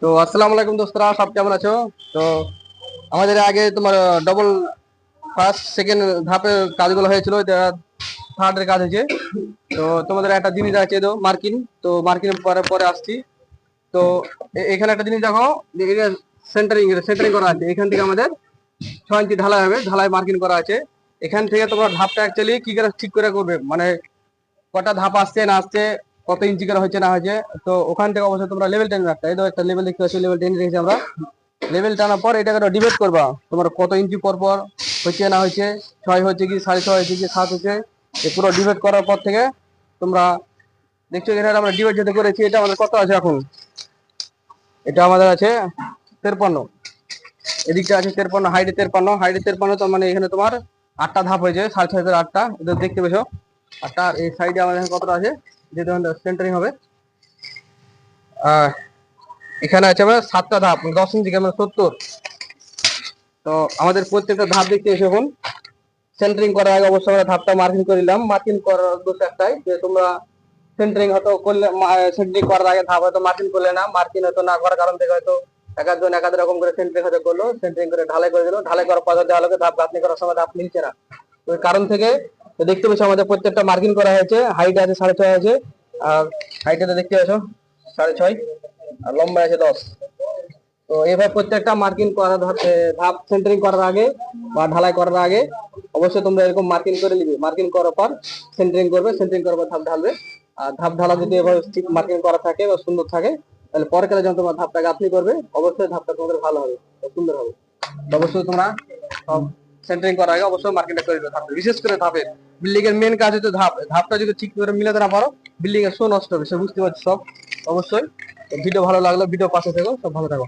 তো আসসালামু আলাইকুম দোস্তরা, সব কেমন আছো? তো আমাদের আগে তোমার ডবল ফার্স্ট সেকেন্ড ধাপের কাজগুলো হয়েছিল, এটা থার্ড এর কাজ হয়েছে। তো তোমাদের একটা জিনিস আছে, তো মার্কিং। তো মার্কিং পরে পরে আসছি। তো এখানে একটা জিনিস দেখো, যে এটা সেন্টারিং সেন্টারিং করা আছে। এখান থেকে আমাদের 6 ইঞ্চি ঢালাই হবে, ঢালাই মার্কিং করা আছে। এখান থেকে তোমরা ধাপটা অ্যাকচুয়ালি কি করে ঠিক করে করবে, মানে কটা ধাপ আসছে না আসছে, কত ইঞ্চি করে হচ্ছে না হয়েছে। তো ওখান থেকে অবশ্যই তোমরা লেভেল টেনে রাখতে, এই তো একটা লেভেল দেখতে পাচ্ছি, লেভেল টেনে রেখেছি আমরা। লেভেল টানার পর এটাকে ডিবেট করবা, তোমার কত ইঞ্চি পর পর হচ্ছে না হয়েছে, 6 হচ্ছে কি 6.5 হয়েছে কি 7 হচ্ছে। এই পুরো ডিবেট করার পর থেকে তোমরা দেখছো এখানে আমরা ডিবেট যেতে করেছি, এটা আমাদের কত আছে এখন। এটা আমাদের আছে 53। এদিকটা আছে 53, হাইটে 53, হাইটে 53। তো মানে এখানে তোমার 8টা ধাপ হয়েছে, 6.5 8টা, এটা দেখতে পেছো 8টা। এই সাইডে আমাদের এখানে কতটা আছে, যেটা সেন্টারিং হবে। আহ এখানে আছে আমার 7টা ধাপ, 10 ইঞ্চি আমরা 70। তো আমাদের প্রত্যেকটা ধাপ দেখতে এসে এখন সেন্টারিং করার আগে অবশ্যই আমরা ধাপটা মার্কিং করে নিলাম। মার্কিং করার উদ্দেশ্য একটাই, যে তোমরা সেন্টারিং হয়তো করলে, সেন্টারিং করার আগে ধাপ হয়তো মার্কিং করলে না, মার্কিং হয়তো না করার কারণ থেকে হয়তো এক একজন এক এক রকম করে সেন্টারিং হয়তো করলো, সেন্টারিং করে ঢালাই করে দিল, ঢালাই করার পর দেওয়া লোকে ধাপ গাঁথনি করার সময় ধাপ মিলছে না। ওই কারণ থেকে তো দেখতে পাচ্ছ আমাদের প্রত্যেকটা মার্কিং করা হয়েছে। হাইট আছে 6.5 আছে, আর হাইটে দেখতে পাচ্ছ 6.5, আর লম্বা আছে 10। তো এভাবে প্রত্যেকটা মার্কিং করার ধাপ সেন্টারিং করার আগে বা ঢালাই করার আগে অবশ্যই তোমরা এরকম মার্কিং করে নিবে। মার্কিং করার পর সেন্টারিং করবে, সেন্টারিং করার পর ধাপ ঢালবে। আর ধাপ ঢালা যদি এভাবে ঠিক মার্কিং করা থাকে বা সুন্দর থাকে, তাহলে পরে কালে যখন তোমরা ধাপটা গাঁথনি করবে, অবশ্যই ধাপটা তোমাদের ভালো হবে, সুন্দর হবে। তো অবশ্যই তোমরা সব সেন্টারিং করার আগে অবশ্যই মার্কিংটা করে দিবে ধাপে, বিশেষ করে ধাপে। বিল্ডিং এর মেন কাজ হচ্ছে ধাপ, ধাপটা যদি ঠিক করে মিলাতে না পারো, বিল্ডিং এর শো নষ্ট হবে, সে বুঝতে পারছি সব। অবশ্যই ভিডিও ভালো লাগলো, ভিডিও পাশে থেকো, সব ভালো থাকো।